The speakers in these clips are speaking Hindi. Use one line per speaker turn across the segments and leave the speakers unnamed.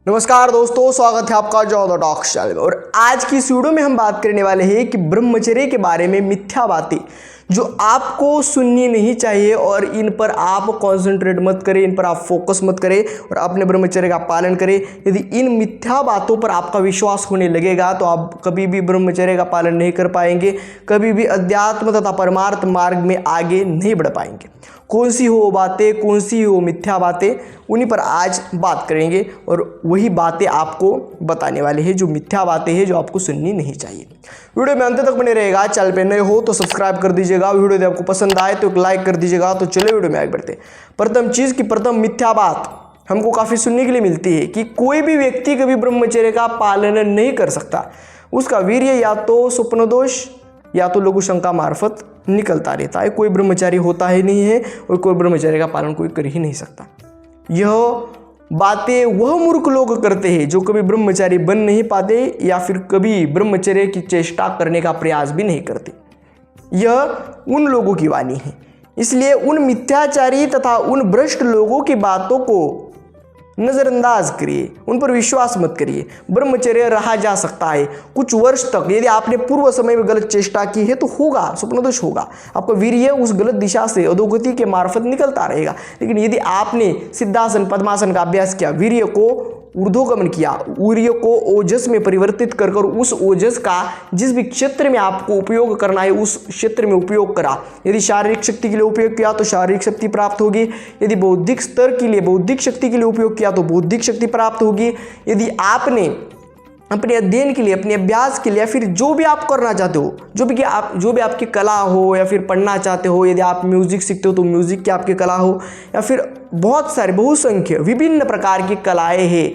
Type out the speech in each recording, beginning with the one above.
नमस्कार दोस्तों, स्वागत है आपका जॉ द टॉक चैनल में। और आज की इस वीडियो में हम बात करने वाले हैं कि ब्रह्मचर्य के बारे में मिथ्या बातें जो आपको सुननी नहीं चाहिए और इन पर आप कंसंट्रेट मत करें, इन पर आप फोकस मत करें और अपने ब्रह्मचर्य का पालन करें। यदि इन मिथ्या बातों पर आपका विश्वास होने लगेगा तो आप कभी भी ब्रह्मचर्य का पालन नहीं कर पाएंगे, कभी भी अध्यात्म तथा परमार्थ मार्ग में आगे नहीं बढ़ पाएंगे। कौन सी हो बातें, कौन सी हो मिथ्या बातें, उन्हीं पर आज बात करेंगे और वही बातें आपको बताने वाले हैं जो मिथ्या बातें हैं जो आपको सुननी नहीं चाहिए। वीडियो में अंत तक बने रहेगा। चैनल पे नए हो तो सब्सक्राइब कर दीजिएगा, वीडियो यदि आपको पसंद आए तो एक लाइक कर दीजिएगा। तो चलिए वीडियो में आगे बढ़ते हैं। प्रथम चीज़ की प्रथम मिथ्या बात हमको काफ़ी सुनने के लिए मिलती है कि कोई भी व्यक्ति कभी ब्रह्मचर्य का पालन नहीं कर सकता, उसका वीर्य या तो स्वप्नदोष या तो लघु शंका मार्फत निकलता रहता है। कोई ब्रह्मचारी होता ही नहीं है और कोई ब्रह्मचर्य का पालन कोई कर ही नहीं सकता। यह बातें वह मूर्ख लोग करते हैं जो कभी ब्रह्मचारी बन नहीं पाते या फिर कभी ब्रह्मचर्य की चेष्टा करने का प्रयास भी नहीं करते। यह उन लोगों की वाणी है। इसलिए उन मिथ्याचारी तथा उन भ्रष्ट लोगों की बातों को नज़रअंदाज करिए, उन पर विश्वास मत करिए। ब्रह्मचर्य रहा जा सकता है कुछ वर्ष तक। यदि आपने पूर्व समय में गलत चेष्टा की है तो होगा, स्वप्नदोष होगा, आपका वीर्य उस गलत दिशा से अधोगति के मार्फत निकलता रहेगा। लेकिन यदि आपने सिद्धासन पद्मासन का अभ्यास किया, वीर्य को ऊर्ध्वगमन किया, वीर्य को ओजस में परिवर्तित कर उस ओजस का जिस भी क्षेत्र में आपको उपयोग करना है उस क्षेत्र में उपयोग करा। यदि शारीरिक शक्ति के लिए उपयोग किया तो शारीरिक शक्ति प्राप्त होगी, यदि बौद्धिक स्तर के लिए बौद्धिक शक्ति के लिए उपयोग किया तो बौद्धिक शक्ति प्राप्त होगी। यदि आपने अपने अध्ययन के लिए, अपने अभ्यास के लिए या फिर जो भी आप करना चाहते हो, जो भी आपकी कला हो या फिर पढ़ना चाहते हो, यदि आप म्यूजिक सीखते हो तो म्यूजिक की आपकी कला हो या फिर बहुत सारे बहुसंख्य विभिन्न प्रकार की कलाएं हैं,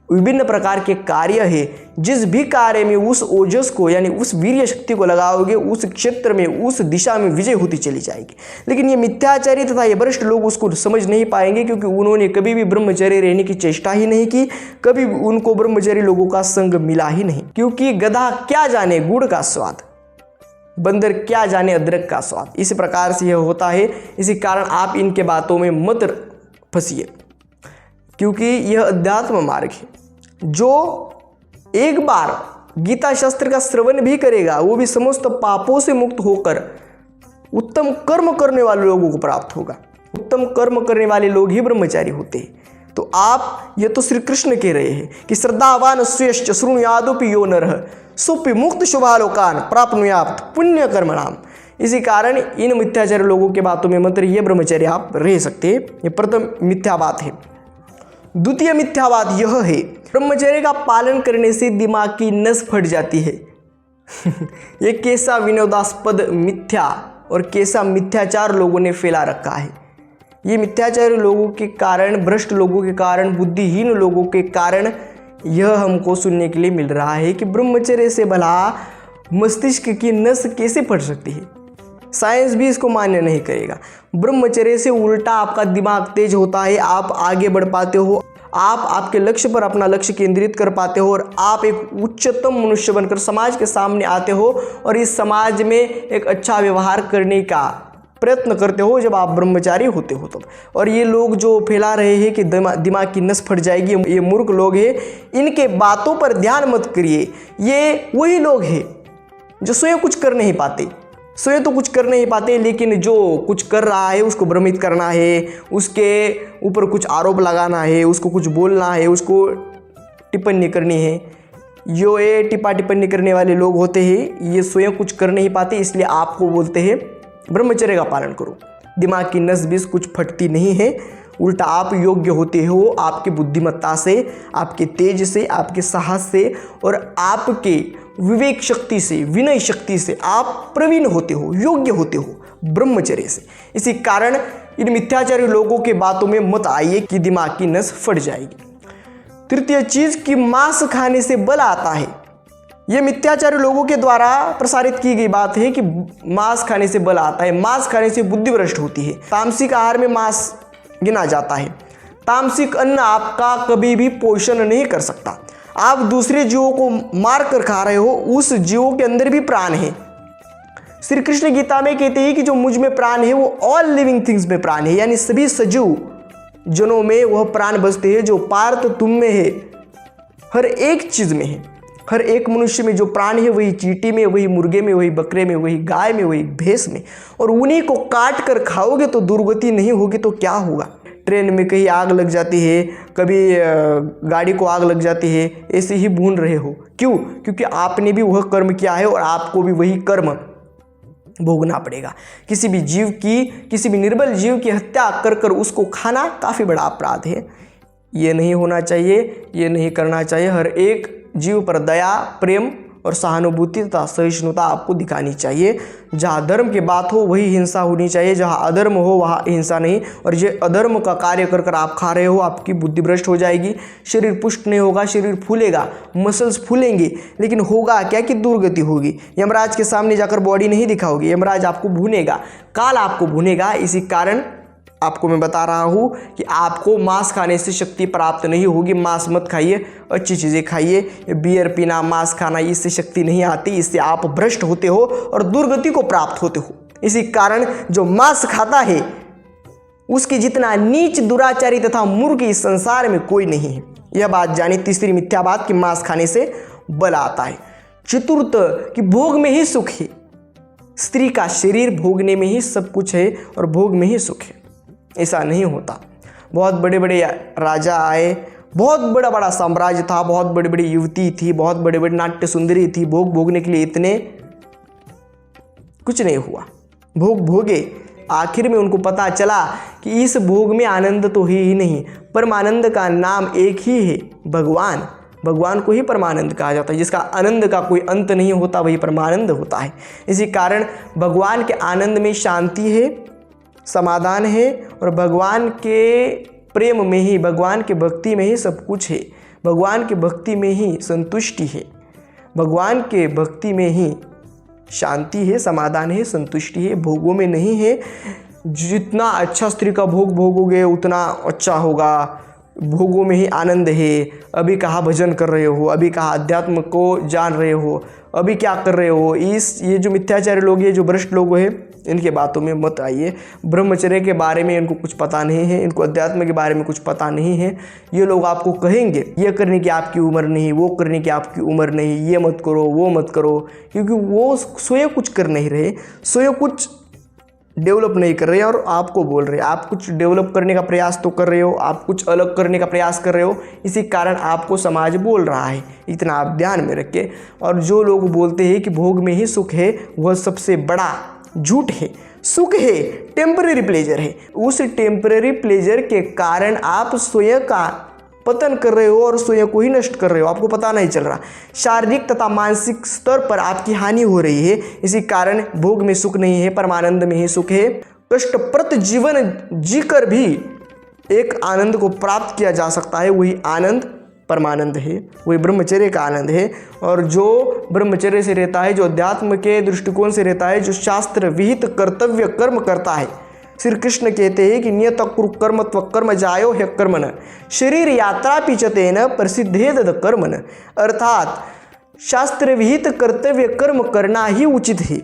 विभिन्न प्रकार के कार्य है, जिस भी कार्य में उस ओजस को यानी उस वीर्य शक्ति को लगाओगे उस क्षेत्र में, उस दिशा में विजय होती चली जाएगी। लेकिन ये मिथ्याचारी तथा ये भ्रष्ट लोग उसको समझ नहीं पाएंगे क्योंकि उन्होंने कभी भी ब्रह्मचर्य रहने की चेष्टा ही नहीं की, कभी उनको ब्रह्मचर्य लोगों का संग मिला ही नहीं। क्योंकि गधा क्या जाने गुड़ का स्वाद, बंदर क्या जाने अदरक का स्वाद। इस प्रकार से यह होता है। इसी कारण आप इनके बातों में मत फंसिए क्योंकि यह अध्यात्म मार्ग है। जो एक बार गीता शास्त्र का श्रवण भी करेगा वो भी समस्त पापों से मुक्त होकर उत्तम कर्म करने वाले लोगों को प्राप्त होगा। उत्तम कर्म करने वाले लोग ही ब्रह्मचारी होते हैं। तो आप ये तो श्री कृष्ण कह रहे हैं कि श्रद्धावान श्रेष्ठ शृणुयादुपि यो नरः सुपि मुक्त शुभालोकान प्राप्नुयात् पुण्य कर्मणाम। इसी कारण इन मिथ्याचारी लोगों के बातों में मत रहिए, ब्रह्मचर्य आप रह सकते हैं। ये प्रथम मिथ्या बात है। द्वितीय मिथ्या बात यह है, ब्रह्मचर्य का पालन करने से दिमाग की नस फट जाती है। ये कैसा विनोदास्पद मिथ्या और कैसा मिथ्याचार लोगों ने फैला रखा है। ये मिथ्याचारी लोगों के कारण, भ्रष्ट लोगों के कारण, बुद्धिहीन लोगों के कारण यह हमको सुनने के लिए मिल रहा है कि ब्रह्मचर्य से भला मस्तिष्क की नस कैसे फट सकती है। साइंस भी इसको मान्य नहीं करेगा। ब्रह्मचर्य से उल्टा आपका दिमाग तेज होता है, आप आगे बढ़ पाते हो, आप आपके लक्ष्य पर अपना लक्ष्य केंद्रित कर पाते हो और आप एक उच्चतम मनुष्य बनकर समाज के सामने आते हो और इस समाज में एक अच्छा व्यवहार करने का प्रयत्न करते हो जब आप ब्रह्मचारी होते हो तब। और ये लोग जो फैला रहे हैं कि दिमाग की नस फट जाएगी, ये मूर्ख लोग हैं। इनके बातों पर ध्यान मत करिए। ये वही लोग हैं जो स्वयं कुछ कर नहीं पाते, स्वयं तो कुछ कर नहीं पाते लेकिन जो कुछ कर रहा है उसको भ्रमित करना है, उसके ऊपर कुछ आरोप लगाना है, उसको कुछ बोलना है, उसको टिप्पणी करनी है। जो ये टिप्पणी करने वाले लोग होते हैं ये स्वयं कुछ कर नहीं पाते, इसलिए आपको बोलते हैं ब्रह्मचर्य का पालन करो। दिमाग की नस बीस कुछ फटती नहीं है, उल्टा आप योग्य होते हो। आपकी बुद्धिमत्ता से, आपके तेज से, आपके साहस से और आपके विवेक शक्ति से, विनय शक्ति से आप प्रवीण होते हो, योग्य होते हो ब्रह्मचर्य से। इसी कारण इन मिथ्याचारी लोगों के बातों में मत आइए कि दिमाग की नस फट जाएगी। तृतीय चीज कि मांस खाने से बल आता है। यह मिथ्याचारी लोगों के द्वारा प्रसारित की गई बात है कि मांस खाने से बल आता है, मांस खाने से बुद्धि भ्रष्ट होती है। तामसिक आहार में मांस गिना जाता है। तामसिक अन्न आपका कभी भी पोषण नहीं कर सकता। आप दूसरे जीवों को मार कर खा रहे हो, उस जीवों के अंदर भी प्राण है। श्री कृष्ण गीता में कहते हैं कि जो मुझ में प्राण है वो ऑल लिविंग थिंग्स में प्राण है, यानी सभी सजीव जनों में वह प्राण बसते हैं। जो पार्थ तुम में है हर एक चीज़ में है, हर एक मनुष्य में जो प्राण है, वही चींटी में, वही मुर्गे में, वही बकरे में, वही गाय में, वही भैंस में, और उन्हीं को काट कर खाओगे तो दुर्गति नहीं होगी तो क्या होगा। ट्रेन में कहीं आग लग जाती है, कभी गाड़ी को आग लग जाती है, ऐसे ही भून रहे हो। क्यों? क्योंकि आपने भी वह कर्म किया है और आपको भी वही कर्म भोगना पड़ेगा। किसी भी जीव की, किसी भी निर्बल जीव की हत्या कर कर उसको खाना काफ़ी बड़ा अपराध है। ये नहीं होना चाहिए, ये नहीं करना चाहिए। हर एक जीव पर दया, प्रेम और सहानुभूति तथा सहिष्णुता आपको दिखानी चाहिए। जहाँ धर्म की बात हो वही हिंसा होनी चाहिए, जहाँ अधर्म हो वहाँ हिंसा नहीं। और ये अधर्म का कार्य कर कर आप खा रहे हो, आपकी बुद्धि भ्रष्ट हो जाएगी, शरीर पुष्ट नहीं होगा, शरीर फूलेगा, मसल्स फूलेंगे, लेकिन होगा क्या कि दुर्गति होगी। यमराज के सामने जाकर बॉडी नहीं दिखाओगे, यमराज आपको भूनेगा, काल आपको भूनेगा। इसी कारण आपको मैं बता रहा हूँ कि आपको मांस खाने से शक्ति प्राप्त नहीं होगी। मांस मत खाइए, अच्छी चीज़ें खाइए। बियर पीना, मांस खाना, इससे शक्ति नहीं आती, इससे आप भ्रष्ट होते हो और दुर्गति को प्राप्त होते हो। इसी कारण जो मांस खाता है उसकी जितना नीच, दुराचारी तथा मूर्ख इस संसार में कोई नहीं है। यह बात जानी। तीसरी मिथ्या बात कि मांस खाने से बल आता है। चतुर्थ कि भोग में ही सुख है। स्त्री का शरीर भोगने में ही सब कुछ है और भोग में ही सुख है। ऐसा नहीं होता। बहुत बड़े बड़े राजा आए, बहुत बड़ा बड़ा साम्राज्य था, बहुत बड़ी बड़ी युवती थी, बहुत बड़े बड़े नाट्य सुंदरी थी, भोग भोगने के लिए इतने, कुछ नहीं हुआ। भोग भोगे, आखिर में उनको पता चला कि इस भोग में आनंद तो है ही नहीं। परमानंद का नाम एक ही है, भगवान। भगवान को ही परमानंद कहा जाता है। जिसका आनंद का कोई अंत नहीं होता वही परमानंद होता है। इसी कारण भगवान के आनंद में शांति है, समाधान है, और भगवान के प्रेम में ही, भगवान के भक्ति में ही सब कुछ है। भगवान के भक्ति में ही संतुष्टि है, भगवान के भक्ति में ही शांति है, समाधान है, संतुष्टि है, भोगों में नहीं है। जितना अच्छा स्त्री का भोग भोगोगे उतना अच्छा होगा, भोगों में ही आनंद है। अभी कहाँ भजन कर रहे हो, अभी कहाँ अध्यात्म को जान रहे हो, अभी क्या कर रहे हो। ये जो मिथ्याचारी लोग हैं, जो भ्रष्ट लोग हैं, इनके बातों में मत आइए। ब्रह्मचर्य के बारे में इनको कुछ पता नहीं है, इनको अध्यात्म के बारे में कुछ पता नहीं है। ये लोग आपको कहेंगे ये करने की आपकी उम्र नहीं, वो करने की आपकी उम्र नहीं, ये मत करो, वो मत करो, क्योंकि वो स्वयं कुछ कर नहीं रहे, स्वयं कुछ डेवलप नहीं कर रहे हैं और आपको बोल रहे हैं। आप कुछ डेवलप करने का प्रयास तो कर रहे हो, आप कुछ अलग करने का प्रयास कर रहे हो, इसी कारण आपको समाज बोल रहा है। इतना आप ध्यान में रखें। और जो लोग बोलते हैं कि भोग में ही सुख है, वह सबसे बड़ा झूठ है। सुख है, टेम्पररी प्लेजर है। उस टेम्पररी प्लेजर के कारण आप स्वयं का पतन कर रहे हो और स्वयं को ही नष्ट कर रहे हो, आपको पता नहीं चल रहा। शारीरिक तथा मानसिक स्तर पर आपकी हानि हो रही है। इसी कारण भोग में सुख नहीं है, परमानंद में ही सुख है। कष्टप्रद जीवन जीकर भी एक आनंद को प्राप्त किया जा सकता है, वही आनंद परमानंद है, वही ब्रह्मचर्य का आनंद है। और जो ब्रह्मचर्य से रहता है, जो अध्यात्म के दृष्टिकोण से रहता है, जो शास्त्र विहित कर्तव्य कर्म करता है, श्री कृष्ण कहते हैं कि नियत कुरु कर्म त्व कर्म जायो ह्य कर्मन शरीर यात्रा पिचतेन प्रसिद्धेद कर्मन। अर्थात शास्त्र विहित कर्तव्य कर्म करना ही उचित है।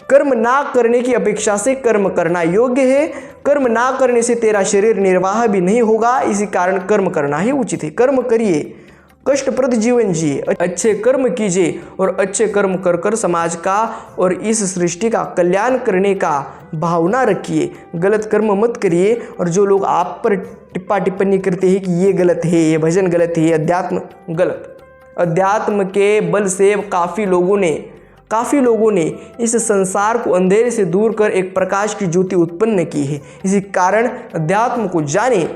कर्म ना करने की अपेक्षा से कर्म करना योग्य है। कर्म ना करने से तेरा शरीर निर्वाह भी नहीं होगा, इसी कारण कर्म करना ही उचित है। कर्म करिए, कष्टप्रद जीवन जिए, अच्छे कर्म कीजिए और अच्छे कर्म कर कर समाज का और इस सृष्टि का कल्याण करने का भावना रखिए। गलत कर्म मत करिए। और जो लोग आप पर टिप्पा टिप्पणी करते हैं कि ये गलत है, ये भजन गलत है, ये अध्यात्म गलत, अध्यात्म के बल से काफ़ी लोगों ने इस संसार को अंधेरे से दूर कर एक प्रकाश की ज्योति उत्पन्न की है। इसी कारण अध्यात्म को जाने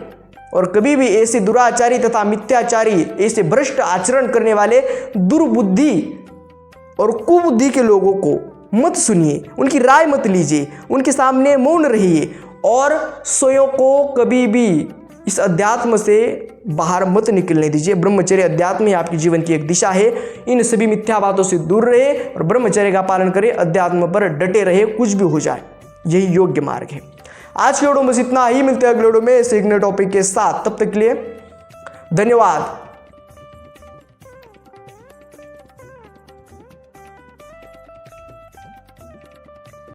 और कभी भी ऐसे दुराचारी तथा मिथ्याचारी, ऐसे भ्रष्ट आचरण करने वाले दुर्बुद्धि और कुबुद्धि के लोगों को मत सुनिए, उनकी राय मत लीजिए, उनके सामने मौन रहिए और स्वयं को कभी भी इस अध्यात्म से बाहर मत निकलने दीजिए। ब्रह्मचर्य अध्यात्म ही आपके जीवन की एक दिशा है। इन सभी मिथ्या बातों से दूर रहे और ब्रह्मचर्य का पालन करें, अध्यात्म पर डटे रहे, कुछ भी हो जाए, यही योग्य मार्ग है। आज के वीडियो में बस इतना ही। मिलते हैं अगले वीडियो में एक नए टॉपिक के साथ। तब तक के लिए धन्यवाद।